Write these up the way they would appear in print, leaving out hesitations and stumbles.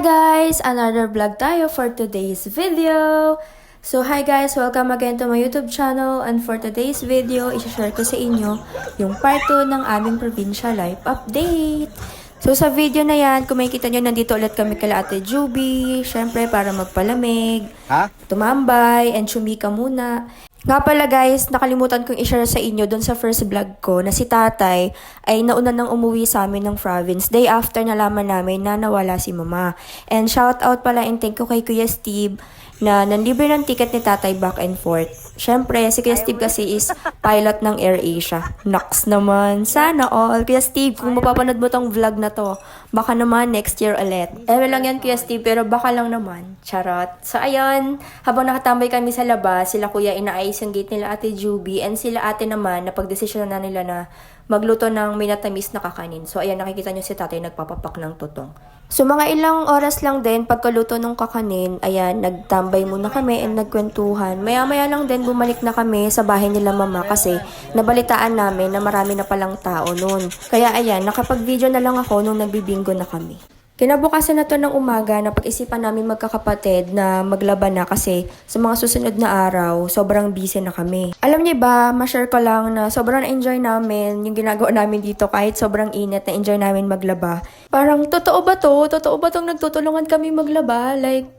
Guys! Another vlog tayo for today's video! So hi guys! Welcome again to my YouTube channel, and for today's video, i-share ko sa inyo yung part 2 ng aming provincial life update. So sa video na yan, kung makikita nyo, nandito ulit kami kala Ate Juby, syempre para magpalamig, tumambay, and chumika muna. Nga pala guys, nakalimutan kong i-share sa inyo doon sa first vlog ko na si tatay ay nauna nang umuwi sa amin ng province. Day after nalaman namin na nawala si mama. And shout out pala and thank you kay Kuya Steve na nanlibre ng ticket ni tatay back and forth. Syempre, si Kuya Steve kasi is pilot ng AirAsia. Nox naman. Sana all. Kuya Steve, kung mapapanood mo tong vlog na to, baka naman next year ulit. Lang yan Kuya Steve, pero baka lang naman. Charot. So ayun, habang nakatambay kami sa labas, sila kuya inaayos yung gate nila Ate Juby, and sila ate naman, napagdesisyon na nila na magluto ng minatamis na kakanin. So ayan, nakikita nyo si tatay nagpapapak ng tutong. So mga ilang oras lang din pagkaluto ng kakanin, ayan, nagtambay muna kami and nagkwentuhan. Maya-maya lang din bumalik na kami sa bahay nila mama kasi nabalitaan namin na marami na palang tao noon. Kaya ayan, nakapag-video na lang ako nung nagbibingo na kami. Kinabukasan na to ng umaga na pag-isipan namin magkakapatid na maglaban na kasi sa mga susunod na araw, sobrang busy na kami. Alam niyo ba, ma-share ko lang na sobrang enjoy namin yung ginagawa namin dito kahit sobrang init na enjoy namin maglaba. Parang, totoo ba to? Totoo ba tong nagtutulungan kami maglaba? Like,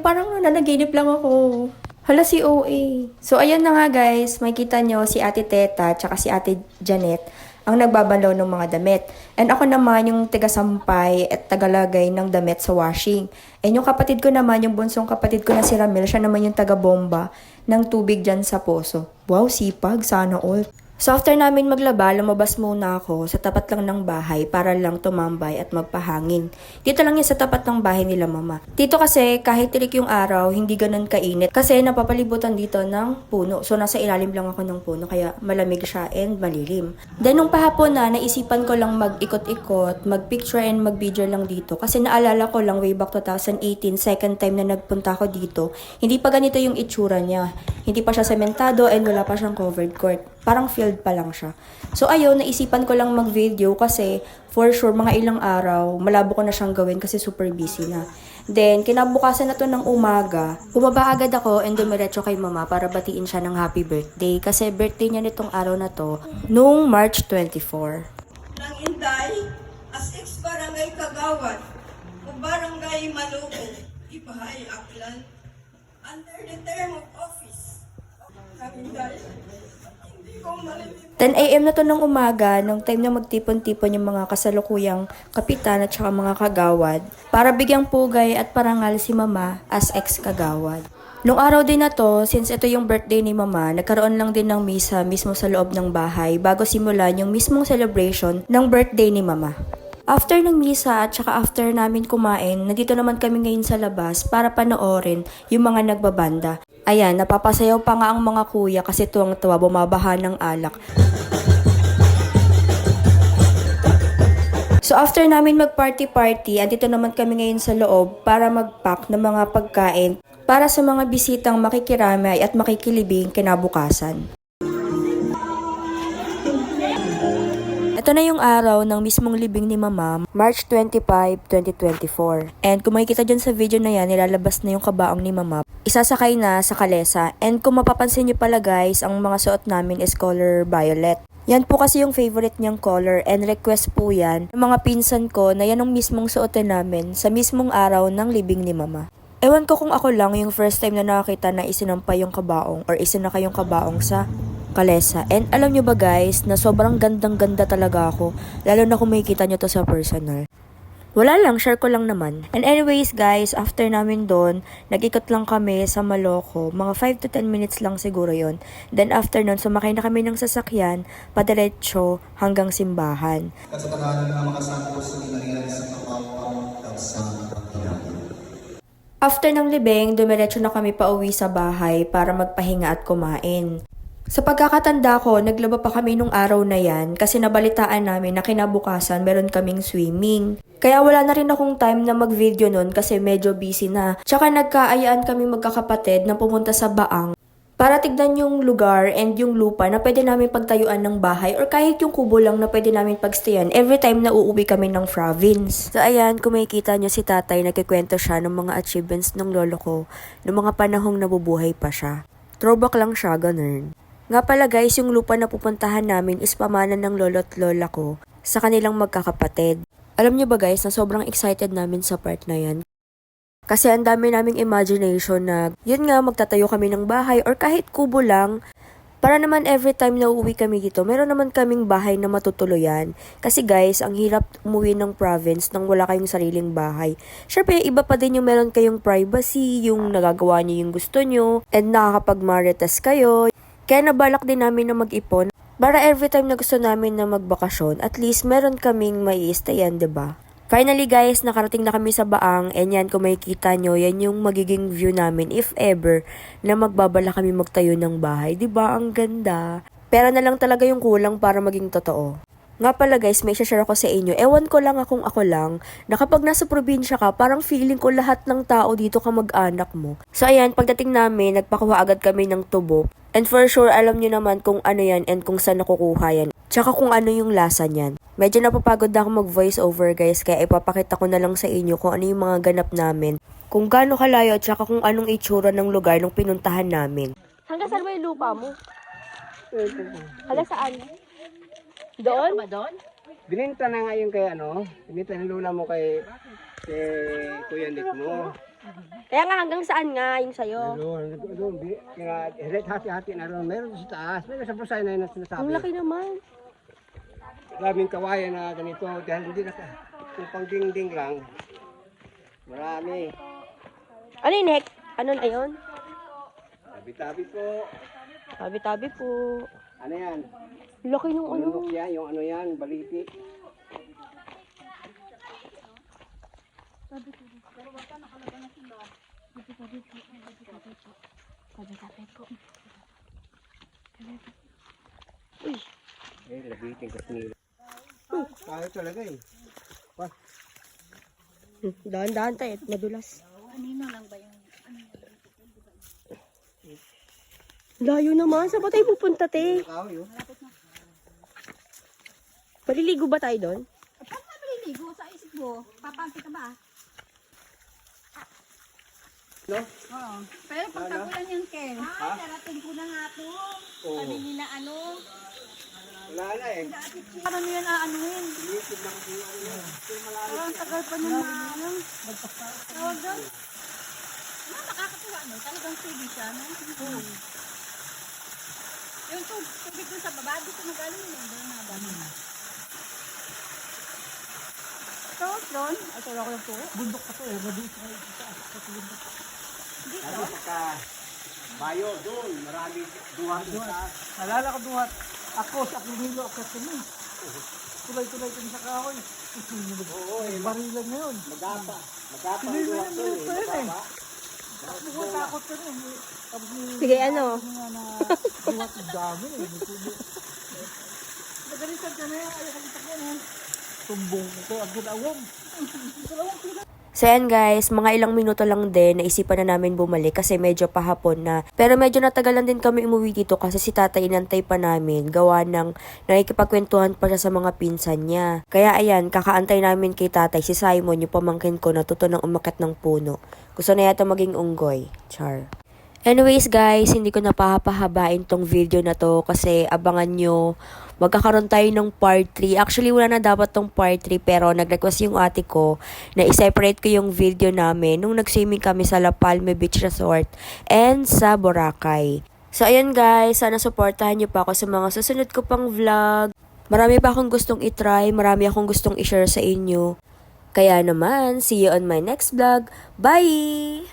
parang nanaginip lang ako. Hala si OA. So, ayan na nga guys, makikita nyo si Ate Teta tsaka si Ate Janet ang nagbabalaw ng mga damit. And ako naman yung tigasampay at tagalagay ng damit sa washing. And yung kapatid ko naman, yung bunsong kapatid ko na si Ramil, siya naman yung taga-bomba ng tubig dyan sa poso. Wow, sipag, sana all. So after namin maglaba, lumabas muna ako sa tapat lang ng bahay para lang tumambay at magpahangin. Dito lang yan sa tapat ng bahay nila mama. Dito kasi kahit tirik yung araw, hindi ganun kainit kasi napapalibutan dito ng puno. So nasa ilalim lang ako ng puno kaya malamig siya and malilim. Then nung pahapon na, naisipan ko lang mag-ikot-ikot, mag-picture and mag-video lang dito kasi naalala ko lang way back 2018, second time na nagpunta ako dito, hindi pa ganito yung itsura niya. Hindi pa siya sementado and wala pa siyang covered court. Parang field pa lang siya. So ayun, naisipan ko lang mag-video kasi for sure mga ilang araw, malabo ko na siyang gawin kasi super busy na. Then, kinabukasan na to ng umaga, bumaba agad ako and dumiretso kay mama para batiin siya ng happy birthday kasi birthday niya nitong araw na to noong March 24. Nang Inday, as ex-barangay Kagawad, o barangay Maluko, Ibahay, Aklan, under the term of office, nang Inday, 10 AM na to ng umaga, nung time na magtipon-tipon yung mga kasalukuyang kapitan at saka mga kagawad para bigyang pugay at parangal si mama as ex-kagawad. Nung araw din na to, since ito yung birthday ni mama, nagkaroon lang din ng misa mismo sa loob ng bahay bago simulan yung mismong celebration ng birthday ni mama. After ng misa at saka after namin kumain, nandito naman kami ngayon sa labas para panoorin yung mga nagbabanda. Ayan, napapasayaw pa nga ang mga kuya kasi tuwang-tuwa bumabaha ng alak. So after namin mag-party-party, andito naman kami ngayon sa loob para mag-pack ng mga pagkain para sa mga bisitang makikiramay at makikilibing kinabukasan. Ito na yung araw ng mismong libing ni mama, March 25, 2024. And kung makikita dyan sa video na yan, nilalabas na yung kabaong ni mama. Isasakay na sa kalesa. And kung mapapansin nyo pala guys, ang mga suot namin is color violet. Yan po kasi yung favorite niyang color and request po yan ng mga pinsan ko na yan ang mismong suotin namin sa mismong araw ng libing ni mama. Ewan ko kung ako lang yung first time na nakakita na isinampay yung kabaong or isinakay yung kabaong sa kalesa. And alam nyo ba guys, na sobrang gandang-ganda talaga ako. Lalo na kung makikita nyo to sa personal. Wala lang, share ko lang naman. And anyways guys, after namin doon, nag-ikot lang kami sa Maloco. Mga 5 to 10 minutes lang siguro yon. Then after nun, sumakay na kami ng sasakyan, padiretso hanggang simbahan. Kasatanahan ng mga santos na nangyari sa kapawang sa After ng libing, dumiretso na kami pa uwi sa bahay para magpahinga at kumain. Sa pagkakatanda ko, naglaba pa kami nung araw na yan kasi nabalitaan namin na kinabukasan meron kaming swimming. Kaya wala na rin akong time na mag-video nun kasi medyo busy na. Tsaka nagkaayaan kami magkakapatid na pumunta sa Baang para tignan yung lugar and yung lupa na pwede namin pagtayuan ng bahay or kahit yung kubo lang na pwede namin pagstayan every time na uuwi kami ng province. So ayan, kung makikita nyo si tatay, nagkikwento siya ng mga achievements ng lolo ko ng mga panahong nabubuhay pa siya. Throwback lang siya, ganun. Nga pala guys, yung lupa na pupuntahan namin is pamana ng lolo at lola ko sa kanilang magkakapatid. Alam nyo ba guys, na sobrang excited namin sa part na yan. Kasi ang dami naming imagination na yun nga magtatayo kami ng bahay or kahit kubo lang para naman every time na uuwi kami dito, meron naman kaming bahay na matutuluyan. Kasi guys, ang hirap umuwi ng province nang wala kayong sariling bahay. Syempre, iba pa din yung meron kayong privacy, yung nagagawa niyo yung gusto nyo, and nakakapag-marites kayo. Kaya nabalak din namin na mag-ipon para every time na gusto namin na magbakasyon, at least meron kaming mai-stayan, diba? Finally guys, nakarating na kami sa Baang, and yan kung makikita nyo, yan yung magiging view namin if ever na magbabala kami magtayo ng bahay. Diba? Ang ganda. Pera na lang talaga yung kulang para maging totoo. Nga pala guys, may share ako sa inyo. Ewan ko lang akong ako lang, na kapag nasa probinsya ka, parang feeling ko lahat ng tao dito kamag-anak mo. So ayan, pagdating namin, nagpakuha agad kami ng tubo. And for sure, alam nyo naman kung ano yan and kung saan nakukuha yan. Tsaka kung ano yung lasa niyan. Medyo napapagod na ako mag-voice over guys, kaya ipapakita ko na lang sa inyo kung ano yung mga ganap namin. Kung gaano kalayo, tsaka kung anong itsura ng lugar nung pinuntahan namin. Hanggang saan ba yung lupa mo? Hala saan? Doon? Bininta na nga yung kay bininta ng lula mo kay Kuya Nick mo. Kaya nga hanggang saan nga yung sayo? Doon, hati-hati na ron. Meron sa taas, meron sa pusay na yun na sinasabi. Ang laki naman. Maraming kawayan na ganito, dahil hindi na kung pang ding-ding lang. Marami. Ano yung neck? Ano na yun? Tabi-tabi po. Tabi-tabi po. Ano yan? Laki nung ano. Ulunok yan, yung ano yan, baliti. Uy, Labitin kasi nila. Kaya talaga eh. dahan-dahan tayo. Madulas. Layo naman. Saan ba tayo pupunta, te? Kahoy oh. Paliligo ba tayo doon? Paano ka maliligo sa isip mo? Papangki ka ba? No? Oo. Pero pagkakulan yung Ken. Ay, darating ko na nga to. Oo. Sabi nila ano. Wala na eh. Ano yan aanuhin? Parang tagal pa nung ano. Tawag doon? Nakakatuwa no? Talagang TV siya. No? Yung tubig ko sa baba, dito magaling yun. Doon na ba? Doon? Ay, tawag ko lang po. Bundok pa to eh. Ano pagka bayo doon, marami duhat sa Nalala ko duhat. Ako sa Aquilino, ako sa Tuloy. Tulay-tulay kami sa kahoy. Oo, Barilan na yun. magapa. Magapa ang Hindi duhat na doon yun pa yun eh. magapa. Ako ko takot ka rin. Tapos Sige, ano? nga na duhat yung dami eh. Nagalitan ka na yan. Ayaw kami takyan eh. Tumbong ko ang ginawang. So yan guys, mga ilang minuto lang din, naisipan na namin bumalik kasi medyo pahapon na. Pero medyo natagalan din kami umuwi dito kasi si tatay inantay pa namin, gawa ng nakikipagkwentuhan pa siya sa mga pinsan niya. Kaya ayan, kakaantay namin kay tatay, si Simon, yung pamangkin ko, natuto ng umakyat ng puno. Gusto na yata maging unggoy. Char. Anyways guys, hindi ko napahabain tong video na to kasi abangan nyo, magkakaroon tayo ng part 3. Actually, wala na dapat tong part 3 pero nag-request yung ate ko na i-separate ko yung video namin nung nag-swimming kami sa La Palma Beach Resort and sa Boracay. So ayun guys, sana supportahan nyo pa ako sa mga susunod ko pang vlog. Marami pa akong gustong itry, marami akong gustong i-share sa inyo. Kaya naman, see you on my next vlog. Bye!